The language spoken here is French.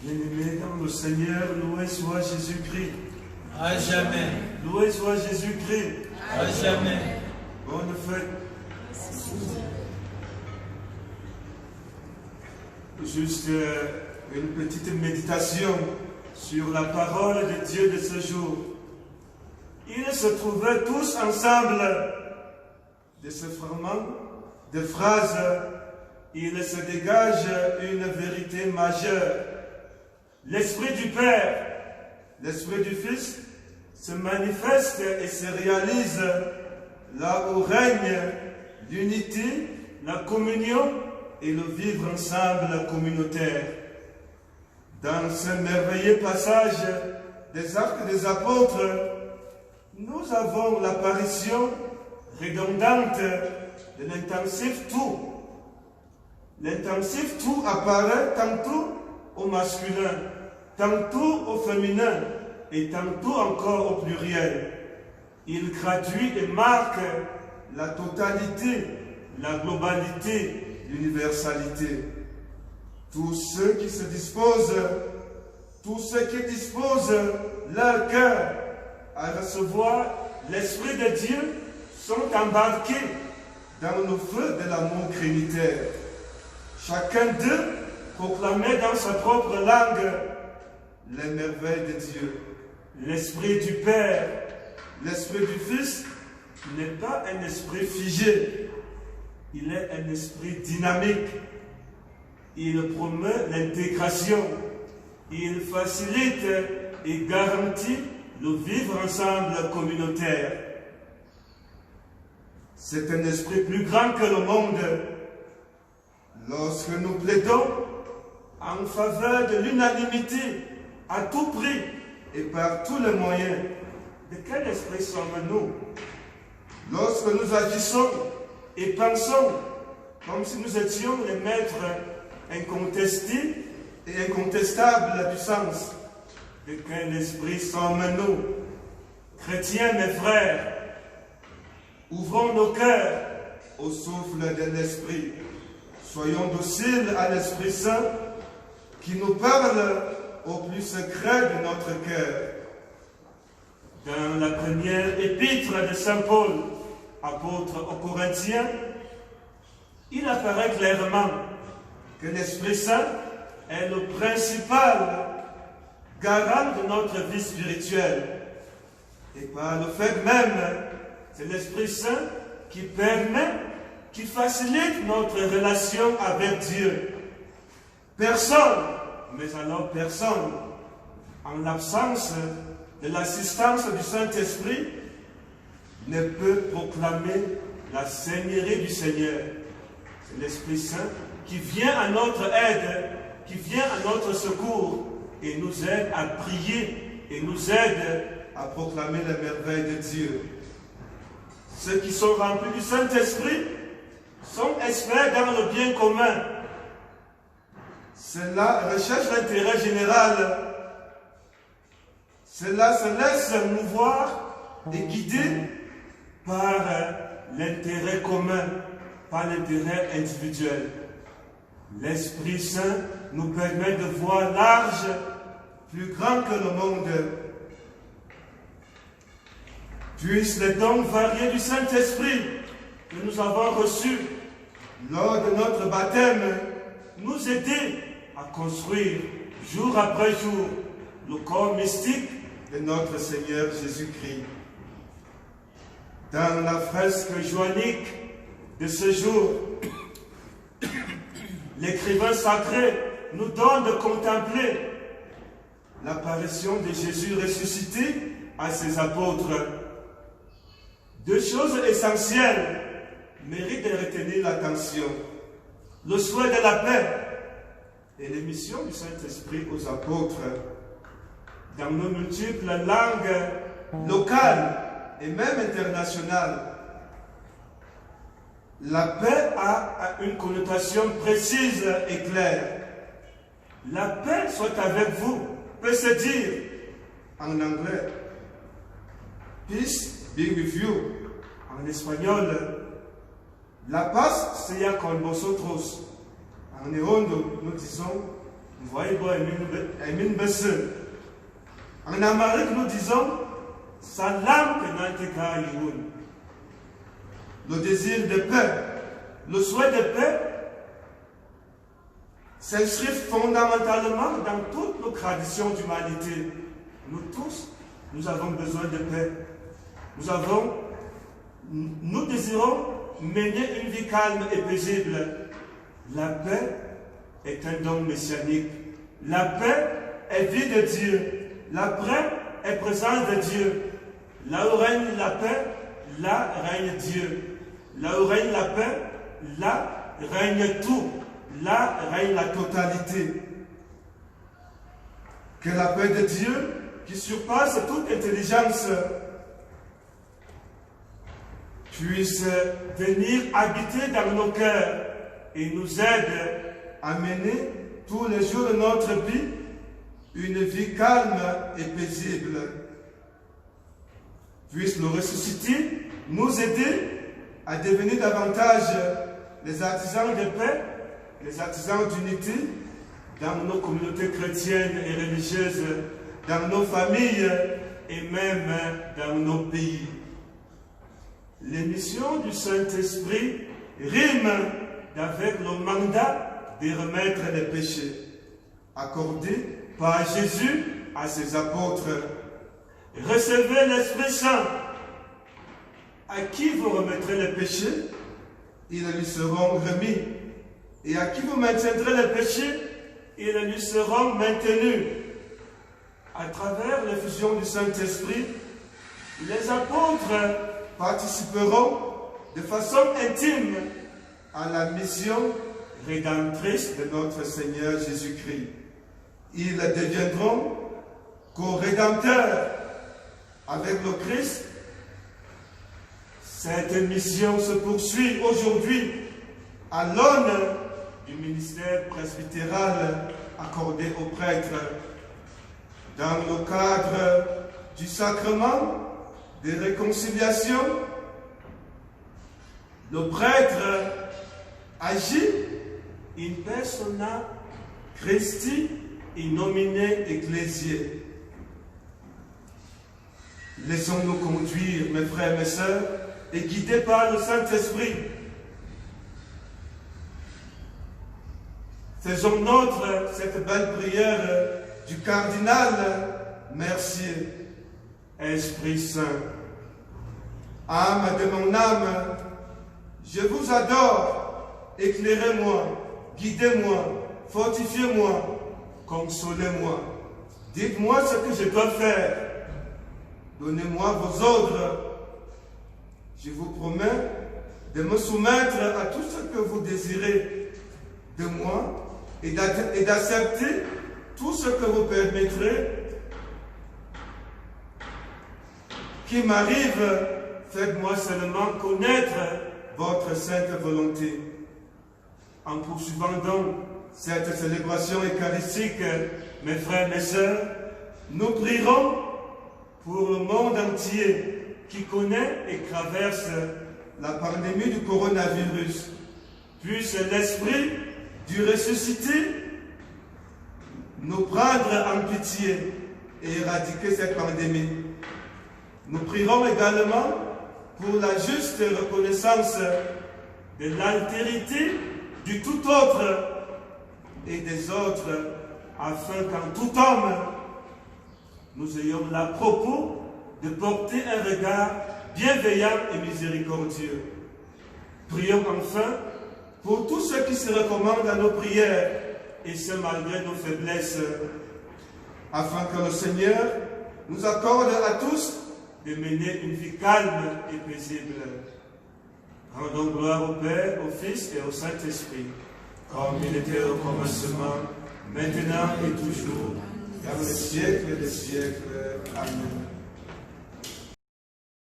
Bien-aimés dans le Seigneur, loué soit Jésus-Christ. À jamais. Loué soit Jésus-Christ. À jamais. Bonne fête. Juste une petite méditation sur la parole de Dieu de ce jour. Ils se trouvaient tous ensemble. De ce fragment de phrases, il se dégage une vérité majeure. L'Esprit du Père, l'Esprit du Fils se manifeste et se réalise là où règne l'unité, la communion et le vivre ensemble communautaire. Dans ce merveilleux passage des Actes des Apôtres, nous avons l'apparition redondante de l'intensif tout. L'intensif tout apparaît tantôt au masculin, tantôt au féminin et tantôt encore au pluriel. Il traduit et marque la totalité, la globalité, l'universalité. Tous ceux qui disposent leur cœur à recevoir l'Esprit de Dieu sont embarqués dans le feu de l'amour trinitaire. Chacun d'eux proclamait dans sa propre langue les merveilles de Dieu. L'Esprit du Père, l'Esprit du Fils n'est pas un esprit figé, il est un esprit dynamique. Il promeut l'intégration, il facilite et garantit le vivre ensemble communautaire. C'est un esprit plus grand que le monde. Lorsque nous plaidons en faveur de l'unanimité à tout prix et par tous les moyens, de quel esprit sommes-nous? Lorsque nous agissons et pensons comme si nous étions les maîtres incontestés et incontestables du sens, de quel esprit sommes-nous? Chrétiens, mes frères, ouvrons nos cœurs au souffle de l'Esprit. Soyons dociles à l'Esprit Saint qui nous parle au plus secret de notre cœur. Dans la première épître de Saint Paul, apôtre aux Corinthiens, il apparaît clairement que l'Esprit Saint est le principal garant de notre vie spirituelle. Et par le fait même, c'est l'Esprit Saint qui permet, qui facilite notre relation avec Dieu. Personne, mais alors personne, en l'absence de l'assistance du Saint-Esprit, ne peut proclamer la Seigneurie du Seigneur. C'est l'Esprit Saint qui vient à notre aide, qui vient à notre secours et nous aide à prier et nous aide à proclamer les merveilles de Dieu. Ceux qui sont remplis du Saint-Esprit sont experts dans le bien commun. Cela recherche l'intérêt général. Cela se laisse mouvoir et guider par l'intérêt commun, par l'intérêt individuel. L'Esprit Saint nous permet de voir large, plus grand que le monde. Puissent les dons variés du Saint-Esprit que nous avons reçus lors de notre baptême nous aider à construire jour après jour le corps mystique de notre Seigneur Jésus-Christ. Dans la fresque joanique de ce jour, l'écrivain sacré nous donne de contempler l'apparition de Jésus ressuscité à ses apôtres. Deux choses essentielles méritent de retenir l'attention. Le souhait de la paix et l'émission du Saint-Esprit aux apôtres. Dans nos multiples langues locales et même internationales, la paix a une connotation précise et claire. La paix soit avec vous peut se dire en anglais peace be with you. En espagnol, la paz sea con vosotros. En néerlandais, nous disons Vous voyez, Emin Besse. En Amérique, nous disons Salam Kenanteka Yun. Le désir de paix, le souhait de paix s'inscrit fondamentalement dans toutes nos traditions d'humanité. Nous tous, nous avons besoin de paix. Nous désirons mener une vie calme et paisible. La paix est un don messianique. La paix est vie de Dieu. La paix est présence de Dieu. Là où règne la paix, là règne Dieu. Là où règne la paix, là règne tout. Là règne la totalité. Que la paix de Dieu, qui surpasse toute intelligence, puisse venir habiter dans nos cœurs et nous aide à mener tous les jours de notre vie une vie calme et paisible. Puisse le ressusciter, nous aider à devenir davantage les artisans de paix, les artisans d'unité dans nos communautés chrétiennes et religieuses, dans nos familles et même dans nos pays. Les missions du Saint-Esprit riment avec le mandat de remettre les péchés accordés par Jésus à ses apôtres. Recevez l'Esprit Saint. À qui vous remettrez les péchés, ils lui seront remis. Et à qui vous maintiendrez les péchés, ils lui seront maintenus. À travers l'effusion du Saint-Esprit, les apôtres participeront de façon intime à la mission rédemptrice de notre Seigneur Jésus-Christ. Ils deviendront co-rédempteurs avec le Christ. Cette mission se poursuit aujourd'hui à l'aune du ministère presbytéral accordé aux prêtres dans le cadre du sacrement de réconciliation. Le prêtre agit in persona Christi in nomine ecclesiae. Laissons-nous conduire, mes frères et mes sœurs, et guidés par le Saint-Esprit. Faisons nôtre cette belle prière du cardinal Mercier. Esprit Saint, âme de mon âme, je vous adore, éclairez-moi, guidez-moi, fortifiez-moi, consolez-moi. Dites-moi ce que je dois faire. Donnez-moi vos ordres. Je vous promets de me soumettre à tout ce que vous désirez de moi et d'accepter tout ce que vous permettrez qui m'arrive. Faites-moi seulement connaître votre sainte volonté. En poursuivant donc cette célébration eucharistique, mes frères, mes sœurs, nous prierons pour le monde entier qui connaît et traverse la pandémie du coronavirus. Puisse l'Esprit du ressuscité nous prendre en pitié et éradiquer cette pandémie. Nous prierons également pour la juste reconnaissance de l'altérité du tout autre et des autres, afin qu'en tout homme, nous ayons la propos de porter un regard bienveillant et miséricordieux. Prions enfin pour tous ceux qui se recommandent à nos prières, et ce malgré nos faiblesses, afin que le Seigneur nous accorde à tous de mener une vie calme et paisible. Rendons gloire au Père, au Fils et au Saint-Esprit, comme il était au commencement, maintenant et toujours, dans les siècles des siècles. Amen.